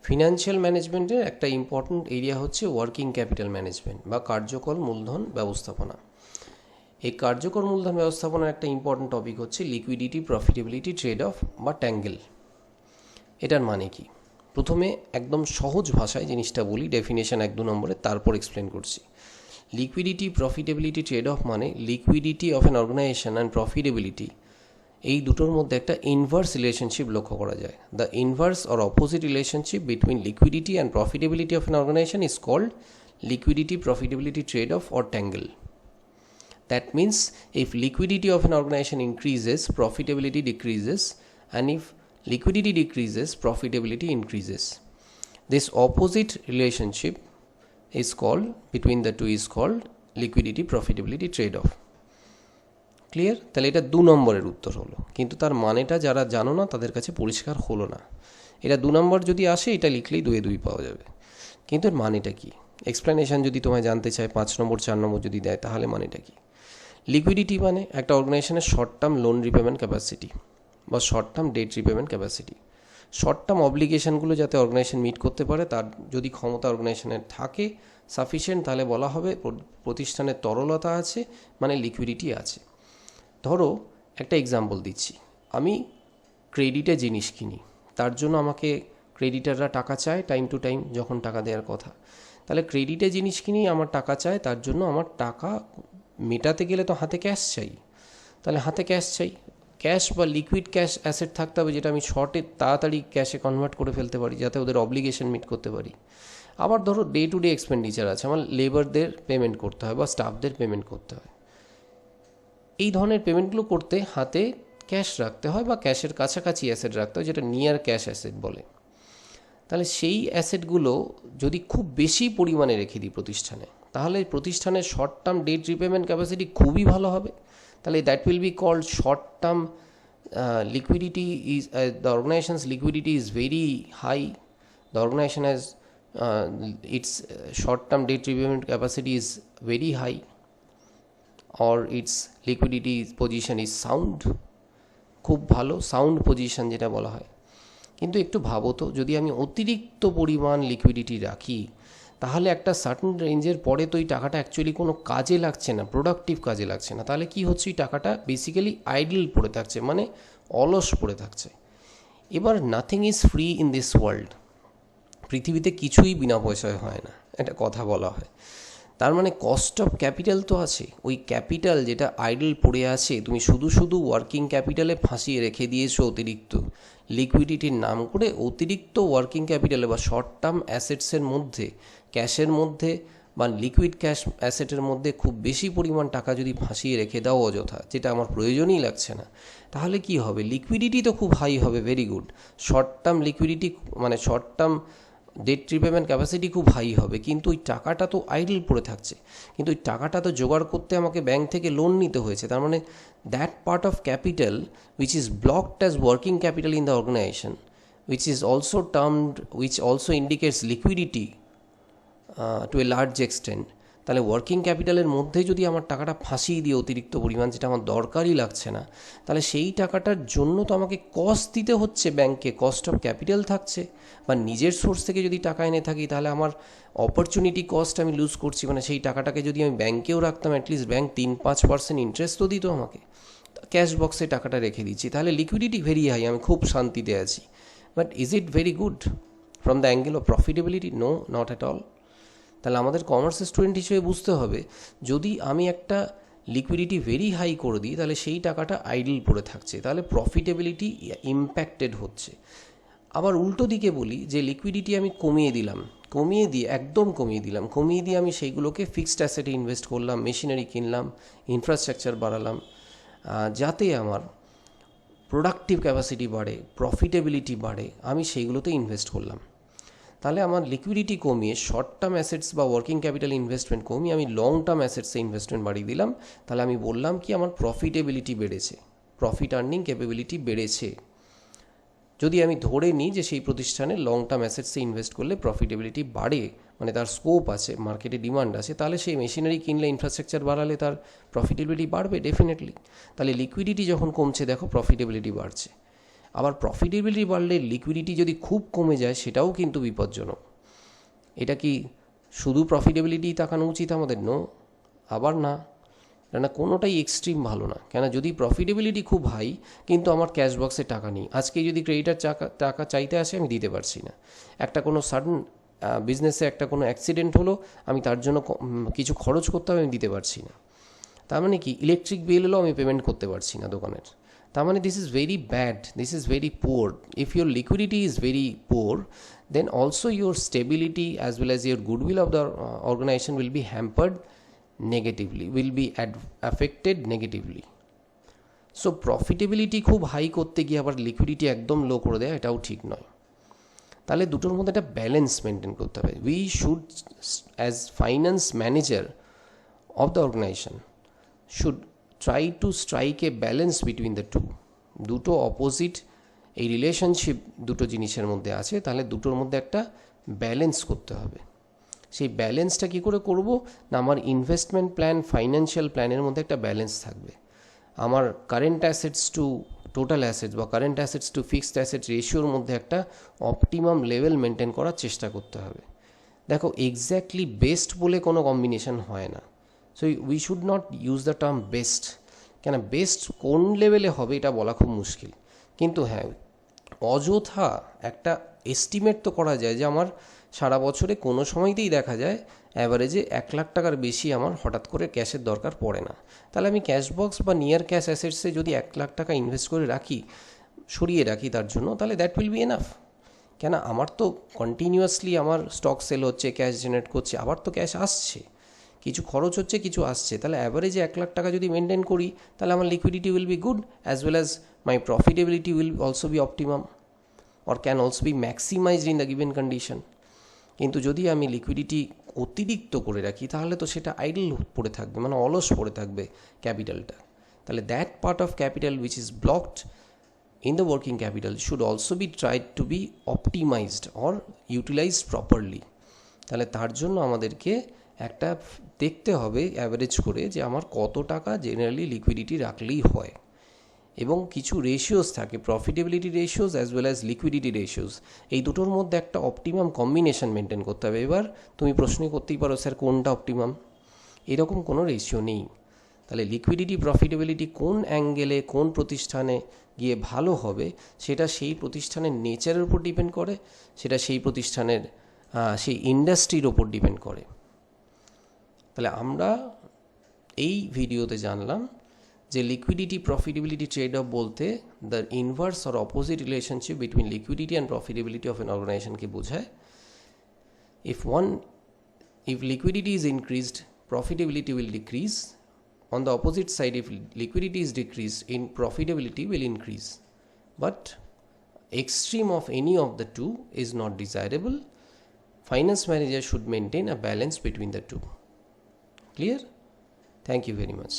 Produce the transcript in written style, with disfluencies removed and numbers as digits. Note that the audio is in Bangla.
ফিনান্সিয়াল ম্যানেজমেন্টের একটা ইম্পর্ট্যান্ট এরিয়া হচ্ছে ওয়ার্কিং ক্যাপিটাল ম্যানেজমেন্ট বা কার্যকর মূলধন ব্যবস্থাপনা। এই কার্যকর মূলধন ব্যবস্থাপনার একটা ইম্পর্ট্যান্ট টপিক হচ্ছে লিকুইডিটি প্রফিটেবিলিটি ট্রেড অফ বা ট্যাঙ্গেল। এটার মানে কি? প্রথমে একদম সহজ ভাষায় জিনিসটা বলি, ডেফিনেশন 1-2 নম্বরে, তারপর এক্সপ্লেন করছি। লিকুইডিটি প্রফিটেবিলিটি ট্রেড অফ মানে liquidity of an organization and profitability, এই দুটোর মধ্যে একটা ইনভার্স রিলেশনশিপ লক্ষ্য করা যায়। The inverse or opposite relationship between liquidity and profitability of an organization is called liquidity profitability trade-off or tangle. That means if liquidity of an organization increases, profitability decreases, and if liquidity decreases, profitability increases. This opposite relationship is called, between the two is called liquidity profitability trade-off. Clear? তাহলে এটা 2 নম্বরের উত্তর হলো, কিন্তু তার মানেটা যারা জানো না তাদের কাছে পরিষ্কার হলো না। এটা 2 নম্বর যদি আসে এটা লিখলেই 2-2 পাওয়া যাবে, কিন্তু এর মানেটা কি? এক্সপ্লেনেশন যদি তোমায় জানতে চায় 5 নম্বর 4 নম্বর যদি দেয়, তাহলে মানেটা কি? লিকুইডিটি মানে একটা অর্গানাইজেশনের short term loan repayment capacity বা short term debt repayment capacity. Short term অব্লিগেশনগুলো যাতে অর্গানাইজেশন মিট করতে পারে, তার যদি ক্ষমতা অর্গানাইজেশনের থাকে সাফিসিয়েন্ট, তাহলে বলা হবে প্রতিষ্ঠানের তরলতা আছে, মানে লিকুইডিটি আছে। ধরো একটা এক্সাম্পল দিচ্ছি, আমি ক্রেডিটে জিনিস কিনি, তার জন্য আমাকে ক্রেডিটাররা টাকা চায় টাইম টু টাইম যখন টাকা দেওয়ার কথা। তাহলে ক্রেডিটে জিনিস কিনি, আমার টাকা চায়, তার জন্য আমার টাকা মেটাতে গেলে তো হাতে ক্যাশ চাই। তাহলে হাতে ক্যাশ চাই, ক্যাশ বা লিকুইড ক্যাশ অ্যাসেট থাকতে হবে, যেটা আমি শর্টে তাড়াতাড়ি ক্যাশে কনভার্ট করে ফেলতে পারি, যাতে ওদের অব্লিগেশন মিট করতে পারি। আবার ধরো ডে টু ডে এক্সপেন্ডিচার আছে, আমার লেবারদের পেমেন্ট করতে হয় বা স্টাফদের পেমেন্ট করতে হয়। এই ধরনের পেমেন্টগুলো করতে হাতে ক্যাশ রাখতে হয় বা ক্যাশের কাছাকাছি অ্যাসেট রাখতে হয়, যেটা নিয়ার ক্যাশ অ্যাসেট বলে। তাহলে সেই অ্যাসেটগুলো যদি খুব বেশি পরিমাণে রেখে দিই প্রতিষ্ঠানে, তাহলে প্রতিষ্ঠানের short term debt repayment capacity খুবই ভালো হবে। তাহলে that will be called short term liquidity is, the organization's liquidity is very high, the organization has its short term debt repayment capacity is very high, or its liquidity position is sound, খুব ভালো সাউন্ড পজিশন যেটা বলা হয়। কিন্তু একটু ভাবো তো, যদি আমি অতিরিক্ত পরিমাণ লিকুইডিটি রাখি, তাহলে একটা সার্টেন রেঞ্জের পরে তো এই টাকাটা অ্যাকচুয়ালি কোনো কাজে লাগছে না, প্রোডাক্টিভ কাজে লাগছে না। তাহলে কি হচ্ছে, এই টাকাটা বেসিক্যালি আইডল পড়ে থাকছে, মানে অলস পড়ে থাকছে। এবার nothing is free in this world, পৃথিবীতে কিছুই বিনা পয়সায় হয় না, একটা কথা বলা হয়। তার মানে কস্ট অফ ক্যাপিটাল তো আছে। ওই ক্যাপিটাল যেটা আইডল পড়ে আছে, তুমি শুধু শুধু ওয়ার্কিং ক্যাপিটালে ফাঁসিয়ে রেখে দিয়েছো অতিরিক্ত লিকুইডিটির নাম করে। অতিরিক্ত ওয়ার্কিং ক্যাপিটালে বা শর্ট টার্ম অ্যাসেটসের মধ্যে, ক্যাশের মধ্যে বা লিকুইড ক্যাশ অ্যাসেটের মধ্যে খুব বেশি পরিমাণ টাকা যদি ফাঁসিয়ে রেখে দাও অযথা, যেটা আমার প্রয়োজনই লাগছে না, তাহলে কি হবে? লিকুইডিটি তো খুব হাই হবে, very good. Short term liquidity মানে short term debt repayment capacity খুব হাই হবে, কিন্তু ওই টাকাটা তো আইডল পড়ে থাকছে। কিন্তু ওই টাকাটা তো জোগাড় করতে আমাকে ব্যাংক থেকে লোন নিতে হয়েছে। তার মানে that part of capital which is blocked as working capital in the organization, which is also termed, which also indicates liquidity to a large extent. তাহলে ওয়ার্কিং ক্যাপিটালের মধ্যে যদি আমার টাকাটা ফাঁসিয়ে দিয়ে অতিরিক্ত পরিমাণ, যেটা আমার দরকারই লাগছে না, তাহলে সেই টাকাটার জন্য তো আমাকে কস্ট দিতে হচ্ছে ব্যাংকে, কস্ট অফ ক্যাপিটাল থাকছে। বা নিজের সোর্স থেকে যদি টাকা এনে থাকি, তাহলে আমার অপরচুনিটি কস্ট আমি লুজ করছি। মানে সেই টাকাটাকে যদি আমি ব্যাংকেও রাখতাম, অ্যাটলিস্ট ব্যাংক 3-5% ইন্টারেস্ট তো দিত আমাকে। ক্যাশ বক্সে টাকাটা রেখে দিচ্ছি, তাহলে লিকুইডিটি ভেরি হাই, আমি খুব শান্তিতে আছি। But is it very good from the angle of profitability? No, not at all. তাহলে আমাদের কমার্সের স্টুডেন্ট হিসেবে বুঝতে হবে, যদি আমি একটা লিকুইডিটি ভেরি হাই করে দিই, তাহলে সেই টাকাটা আইডল পড়ে থাকছে, তাহলে প্রফিটেবিলিটি ইম্প্যাক্টেড হচ্ছে। আবার উল্টো দিকে বলি যে লিকুইডিটি আমি কমিয়ে দিলাম, একদম কমিয়ে দিয়ে আমি সেইগুলোকে ফিক্সড অ্যাসেটে ইনভেস্ট করলাম, মেশিনারি কিনলাম, ইনফ্রাস্ট্রাকচার বাড়ালাম, যাতে আমার প্রোডাক্টিভ ক্যাপাসিটি বাড়ে, প্রফিটেবিলিটি বাড়ে, আমি সেইগুলোতে ইনভেস্ট করলাম। তাহলে আমার লিকুইডিটি কমিয়ে শর্ট টার্ম অ্যাসেটস বা ওয়ার্কিং ক্যাপিটাল ইনভেস্টমেন্ট কমিয়ে আমি লং টার্ম অ্যাসেটসে ইনভেস্টমেন্ট বাড়িয়ে দিলাম। তাহলে আমি বললাম কি, আমার প্রফিটেবিলিটি বেড়েছে, প্রফিট আর্নিং ক্যাপাবিলিটি বেড়েছে। যদি আমি ধরে নিই যে সেই প্রতিষ্ঠানে লং টার্ম অ্যাসেটসে ইনভেস্ট করলে প্রফিটেবিলিটি বাড়ে, মানে তার স্কোপ আছে, মার্কেটে ডিমান্ড আছে, তাহলে সেই মেশিনারি কিনলে, ইনফ্রাস্ট্রাকচার বাড়ালে তার প্রফিটেবিলিটি বাড়বে ডেফিনেটলি। তাহলে লিকুইডিটি যখন কমছে, দেখো প্রফিটেবিলিটি বাড়ছে। আবার প্রফিটেবিলিটি বাড়লে লিকুইডিটি যদি খুব কমে যায় সেটাও কিন্তু বিপজ্জনক। এটা কি শুধু প্রফিটেবিলিটি তাকানো উচিত আমাদের? নো, আবার না, কেননা কোনোটাই এক্সট্রিম ভালো না। কেন যদি প্রফিটেবিলিটি খুব হাই কিন্তু আমার ক্যাশ বক্সে টাকা নেই, আজকে যদি ক্রেডিটার টাকা চাইতে আসে আমি দিতে পারছি না, একটা কোনো সাডেন বিজনেসে একটা কোনো অ্যাক্সিডেন্ট হলো, আমি তার জন্য কিছু খরচ করতে হবে, আমি দিতে পারছি না। তার মানে কি ইলেকট্রিক বিল এলেও আমি পেমেন্ট করতে পারছি না দোকানের। তার মানে this is very bad, this is very poor. If your liquidity is very poor, then also your stability as well as your goodwill of the organization will be hampered negatively, will be affected negatively. So profitability খুব হাই করতে গিয়ে আবার লিকুইডিটি একদম লো করে দেয়, এটাও ঠিক নয়। তাহলে দুটোর মধ্যে একটা ব্যালেন্স মেনটেন করতে হবে। We should as finance manager of the organization should try to strike a balance between the two. দুটো অপোজিট এই রিলেশনশিপ দুটো জিনিসের মধ্যে আছে, তাহলে দুটোর মধ্যে একটা ব্যালেন্স করতে হবে। সেই ব্যালেন্সটা কী করে করব না, আমার ইনভেস্টমেন্ট প্ল্যান, ফাইন্যান্সিয়াল প্ল্যানের মধ্যে একটা ব্যালেন্স থাকবে। আমার current assets to total assets বা current assets to fixed assets রেশিওর মধ্যে একটা অপটিমাম লেভেল মেনটেন করার চেষ্টা করতে হবে। দেখো এক্স্যাক্টলি বেস্ট বলে কোনো কম্বিনেশন হয় না, so we should not use the term best. কেন বেস্ট কোন লেভেলে হবে এটা বলা খুব মুশকিল, কিন্তু হ্যাঁ অযথা একটা এস্টিমেট তো করা যায় যে আমার সারা বছরে কোনো সময়তেই দেখা যায় অ্যাভারেজে 1 লাখ টাকার বেশি আমার হঠাৎ করে ক্যাশের দরকার পড়ে না। তাহলে আমি ক্যাশ বক্স বা নিয়ার ক্যাশ অ্যাসেটসে যদি 1 লাখ টাকা ইনভেস্ট করে রাখি, সরিয়ে রাখি তার জন্য, তাহলে দ্যাট উইল বি এনাফ। কেন আমার তো কন্টিনিউয়াসলি আমার স্টক সেল হচ্ছে, ক্যাশ জেনারেট করছে, আবার তো ক্যাশ আসছে, কিছু খরচ হচ্ছে, কিছু আসছে। তাহলে অ্যাভারেজে 1 লাখ টাকা যদি মেনটেন করি, তাহলে আমার liquidity will be good as well as my profitability will also be optimum or can also be maximized in the given condition. কিন্তু যদি আমি লিকুইডিটি অতিরিক্ত করে রাখি তাহলে তো সেটা আইডল পড়ে থাকবে, মানে অলস পড়ে থাকবে ক্যাপিটালটা। তাহলে that part of capital which is blocked in the working capital should also be tried to be optimized or utilized properly. তাহলে তার জন্য আমাদেরকে একটা দেখতে হবে অ্যাভারেজ করে যে আমার কত টাকা জেনারেলি লিকুইডিটি রাখলেই হয়, এবং কিছু রেশিওস থাকে, profitability ratios as well as liquidity ratios. এই দুটোর মধ্যে একটা অপটিমাম কম্বিনেশন মেনটেন করতে হবে। এবার তুমি প্রশ্ন করতেই পারো স্যার কোনটা অপটিমাম? এরকম কোনো রেশিও নেই। তাহলে লিকুইডিটি প্রফিটেবিলিটি কোন অ্যাঙ্গেলে কোন প্রতিষ্ঠানে গিয়ে ভালো হবে সেটা সেই প্রতিষ্ঠানের নেচারের উপর ডিপেন্ড করে, সেটা সেই প্রতিষ্ঠানের সেই ইন্ডাস্ট্রির ওপর ডিপেন্ড করে। তাহলে আমরা এই ভিডিওতে জানলাম যে লিকুইডিটি প্রফিটেবিলিটি ট্রেড অফ বলতে the inverse or opposite relationship between liquidity and profitability of an অর্গানাইজেশনকে বোঝায়। if liquidity is increased, profitability will decrease. On the opposite side, if liquidity is decreased, in profitability will increase. But extreme of any of the two is not desirable. Finance manager should maintain a balance between the two. Clear? Thank you very much.